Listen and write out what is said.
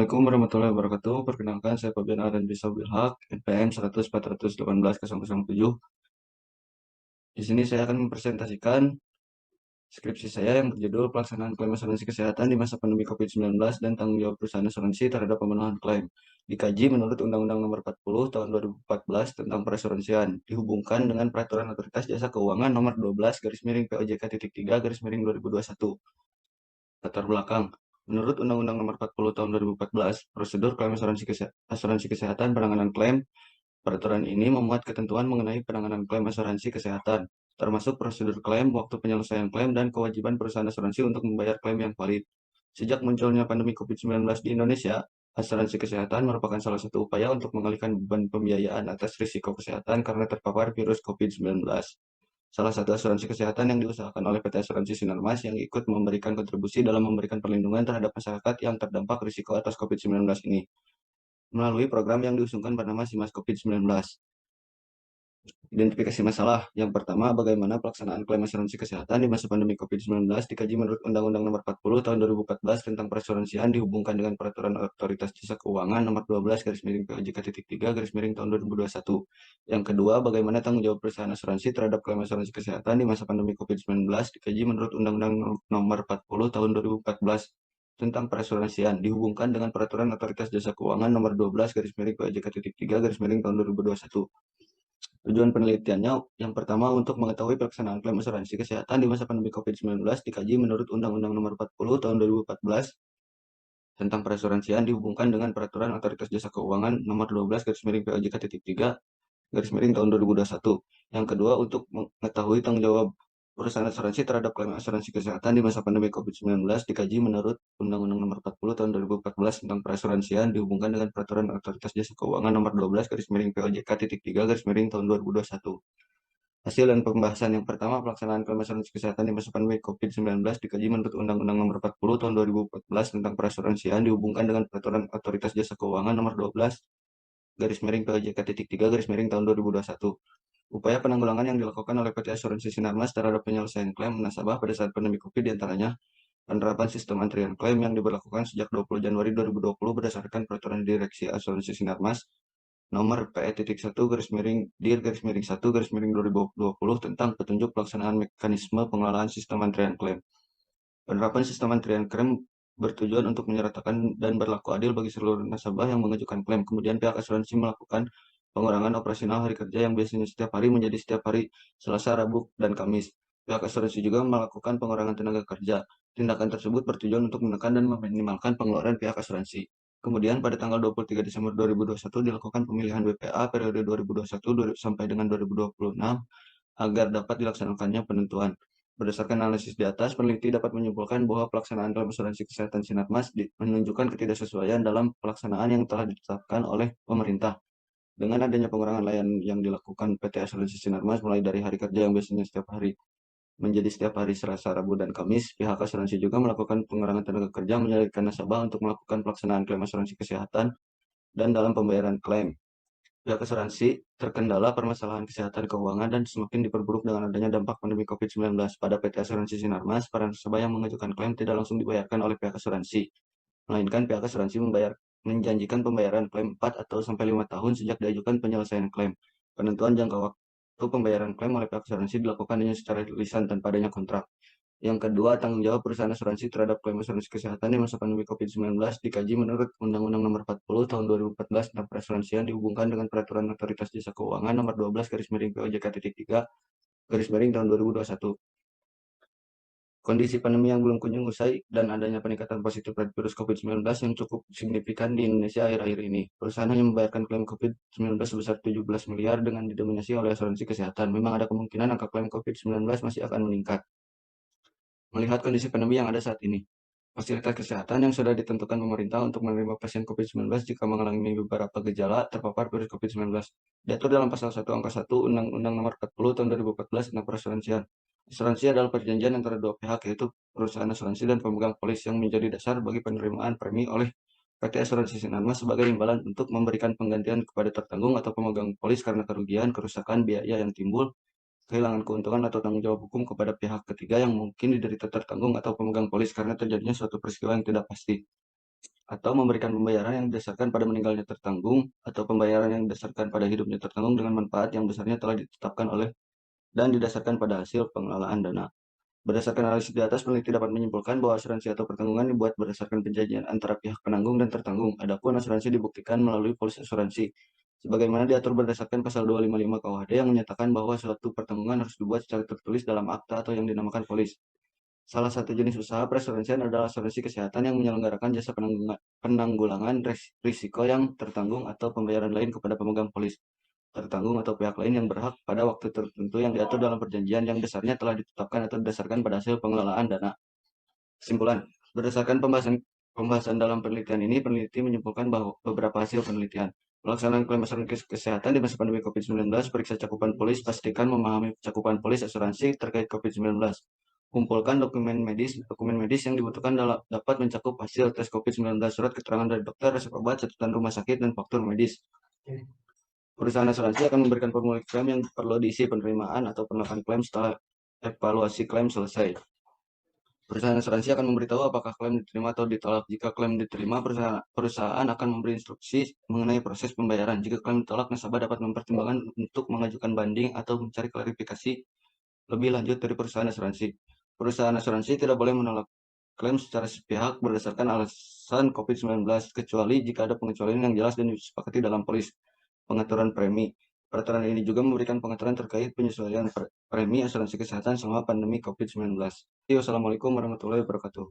Assalamualaikum warahmatullahi wabarakatuh. Perkenalkan, saya Fabian Ardan Bisa Bilhak, NPM 100418007. Di sini saya akan mempresentasikan skripsi saya yang berjudul Pelaksanaan Klaim Asuransi Kesehatan di Masa Pandemi COVID-19 dan Tanggung Jawab Perusahaan Asuransi terhadap Pemenuhan Klaim. Dikaji menurut Undang-Undang Nomor 40 Tahun 2014 tentang Perasuransian, dihubungkan dengan Peraturan Otoritas Jasa Keuangan Nomor 12 garis miring POJK.3 garis miring 2021. Latar belakang. Menurut Undang-Undang Nomor 40 Tahun 2014, prosedur klaim asuransi kesehatan penanganan klaim, peraturan ini memuat ketentuan mengenai penanganan klaim asuransi kesehatan, termasuk prosedur klaim, waktu penyelesaian klaim, dan kewajiban perusahaan asuransi untuk membayar klaim yang valid. Sejak munculnya pandemi COVID-19 di Indonesia, asuransi kesehatan merupakan salah satu upaya untuk mengalihkan beban pembiayaan atas risiko kesehatan karena terpapar virus COVID-19. Salah satu asuransi kesehatan yang diusahakan oleh PT Asuransi Sinarmas yang ikut memberikan kontribusi dalam memberikan perlindungan terhadap masyarakat yang terdampak risiko atas COVID-19 ini, melalui program yang diusungkan bernama Simas COVID-19. Identifikasi masalah. Yang pertama, bagaimana pelaksanaan klaim asuransi kesehatan di masa pandemi COVID-19 dikaji menurut Undang-Undang Nomor 40 Tahun 2014 tentang Perasuransian dihubungkan dengan Peraturan Otoritas Jasa Keuangan Nomor 12 garis miring POJK.3 garis miring tahun 2021. Yang kedua, bagaimana tanggung jawab perusahaan asuransi terhadap klaim asuransi kesehatan di masa pandemi COVID-19 dikaji menurut Undang-Undang Nomor 40 Tahun 2014 tentang perasuransian dihubungkan dengan Peraturan Otoritas Jasa Keuangan Nomor 12 garis miring POJK.3 garis miring tahun 2021. Tujuan penelitiannya yang pertama untuk mengetahui pelaksanaan klaim asuransi kesehatan di masa pandemi COVID-19 dikaji menurut Undang-Undang Nomor 40 Tahun 2014 tentang perasuransian dihubungkan dengan Peraturan Otoritas Jasa Keuangan Nomor 12 garis miring POJK.3 garis miring tahun 2021. Yang kedua, untuk mengetahui tanggung jawab perusahaan asuransi terhadap klaim asuransi kesehatan di masa pandemi COVID-19 dikaji menurut Undang-Undang Nomor 40 Tahun 2014 tentang perasuransian dihubungkan dengan Peraturan Otoritas Jasa Keuangan Nomor 12 garis miring POJK.3 garis miring tahun 2021. Hasil dan pembahasan yang pertama, pelaksanaan klaim asuransi kesehatan di masa pandemi COVID-19 dikaji menurut Undang-Undang Nomor 40 Tahun 2014 tentang perasuransian dihubungkan dengan Peraturan Otoritas Jasa Keuangan Nomor 12 garis miring POJK.3 garis miring tahun 2021. Upaya penanggulangan yang dilakukan oleh PT Asuransi Sinarmas terhadap penyelesaian klaim nasabah pada saat pandemi COVID diantaranya penerapan sistem antrian klaim yang diberlakukan sejak 20 Januari 2020 berdasarkan Peraturan Direksi Asuransi Sinarmas nomor PE.1 garis miring DIR garis miring 1 garis miring 2020 tentang petunjuk pelaksanaan mekanisme pengelolaan sistem antrian klaim. Penerapan sistem antrian klaim bertujuan untuk menyertakan dan berlaku adil bagi seluruh nasabah yang mengajukan klaim. Kemudian pihak asuransi melakukan pengurangan operasional hari kerja yang biasanya setiap hari menjadi setiap hari Selasa, Rabu, dan Kamis. Pihak asuransi juga melakukan pengurangan tenaga kerja. Tindakan tersebut bertujuan untuk menekan dan meminimalkan pengeluaran pihak asuransi. Kemudian pada tanggal 23 Desember 2021 dilakukan pemilihan BPA periode 2021 sampai dengan 2026 agar dapat dilaksanakannya penentuan. Berdasarkan analisis di atas, peneliti dapat menyimpulkan bahwa pelaksanaan dalam asuransi kesehatan Sinarmas menunjukkan ketidaksesuaian dalam pelaksanaan yang telah ditetapkan oleh pemerintah. Dengan adanya pengurangan layanan yang dilakukan PT Asuransi Sinarmas mulai dari hari kerja yang biasanya setiap hari menjadi setiap hari Selasa, Rabu, dan Kamis, pihak asuransi juga melakukan pengurangan tenaga kerja menyulitkan nasabah untuk melakukan pelaksanaan klaim asuransi kesehatan dan dalam pembayaran klaim. Pihak asuransi terkendala permasalahan kesehatan keuangan dan semakin diperburuk dengan adanya dampak pandemi COVID-19 pada PT Asuransi Sinarmas. Para nasabah yang mengajukan klaim tidak langsung dibayarkan oleh pihak asuransi, melainkan pihak asuransi menjanjikan pembayaran klaim 4 atau sampai 5 tahun sejak diajukan penyelesaian klaim. Penentuan jangka waktu pembayaran klaim oleh pihak asuransi dilakukan hanya secara lisan tanpa adanya kontrak. Yang kedua, tanggung jawab perusahaan asuransi terhadap klaim asuransi kesehatan di masa pandemi COVID-19 dikaji menurut Undang-Undang Nomor 40 Tahun 2014 tentang perasuransian dihubungkan dengan Peraturan Otoritas Jasa Keuangan Nomor 12 garis miring POJK.3 garis miring tahun 2021. Kondisi pandemi yang belum kunjung usai dan adanya peningkatan positif virus COVID-19 yang cukup signifikan di Indonesia akhir-akhir ini. Perusahaan hanya membayarkan klaim COVID-19 sebesar 17 miliar dengan didominasi oleh asuransi kesehatan. Memang ada kemungkinan angka klaim COVID-19 masih akan meningkat. Melihat kondisi pandemi yang ada saat ini, fasilitas kesehatan yang sudah ditentukan pemerintah untuk menerima pasien COVID-19 jika mengalami beberapa gejala terpapar virus COVID-19 diatur dalam pasal 1 angka 1 Undang-Undang Nomor 40 Tahun 2014 tentang perasuransian. Asuransi adalah perjanjian antara dua pihak, yaitu perusahaan asuransi dan pemegang polis, yang menjadi dasar bagi penerimaan premi oleh PT Asuransi Sinarmas sebagai imbalan untuk memberikan penggantian kepada tertanggung atau pemegang polis karena kerugian, kerusakan, biaya yang timbul, kehilangan keuntungan atau tanggung jawab hukum kepada pihak ketiga yang mungkin diderita tertanggung atau pemegang polis karena terjadinya suatu peristiwa yang tidak pasti. atau memberikan pembayaran yang didasarkan pada meninggalnya tertanggung atau pembayaran yang didasarkan pada hidupnya tertanggung dengan manfaat yang besarnya telah ditetapkan oleh dan didasarkan pada hasil pengelolaan dana. Berdasarkan analisis di atas, peneliti dapat menyimpulkan bahwa asuransi atau pertanggungan dibuat berdasarkan perjanjian antara pihak penanggung dan tertanggung. Adapun asuransi dibuktikan melalui polis asuransi, sebagaimana diatur berdasarkan pasal 255 KUHD yang menyatakan bahwa suatu pertanggungan harus dibuat secara tertulis dalam akta atau yang dinamakan polis. Salah satu jenis usaha perasuransian adalah asuransi kesehatan yang menyelenggarakan jasa penanggulangan risiko yang tertanggung atau pembayaran lain kepada pemegang polis tertanggung atau pihak lain yang berhak pada waktu tertentu yang diatur dalam perjanjian yang besarnya telah ditetapkan atau didasarkan pada hasil pengelolaan dana. Kesimpulan, berdasarkan pembahasan dalam penelitian ini, peneliti menyimpulkan bahwa beberapa hasil penelitian. Pelaksanaan klaim asuransi kesehatan di masa pandemi COVID-19, periksa cakupan polis, pastikan memahami cakupan polis asuransi terkait COVID-19. Kumpulkan dokumen medis yang dibutuhkan dapat mencakup hasil tes COVID-19, surat keterangan dari dokter, resep obat, catatan rumah sakit, dan faktur medis. Perusahaan asuransi akan memberikan formulir klaim yang perlu diisi penerimaan atau penolakan klaim setelah evaluasi klaim selesai. Perusahaan asuransi akan memberitahu apakah klaim diterima atau ditolak. Jika klaim diterima, perusahaan akan memberi instruksi mengenai proses pembayaran. Jika klaim ditolak, nasabah dapat mempertimbangkan untuk mengajukan banding atau mencari klarifikasi lebih lanjut dari perusahaan asuransi. Perusahaan asuransi tidak boleh menolak klaim secara sepihak berdasarkan alasan COVID-19, kecuali jika ada pengecualian yang jelas dan disepakati dalam polis pengaturan premi. Peraturan ini juga memberikan pengaturan terkait penyesuaian premi asuransi kesehatan selama pandemi COVID-19. Wassalamualaikum warahmatullahi wabarakatuh.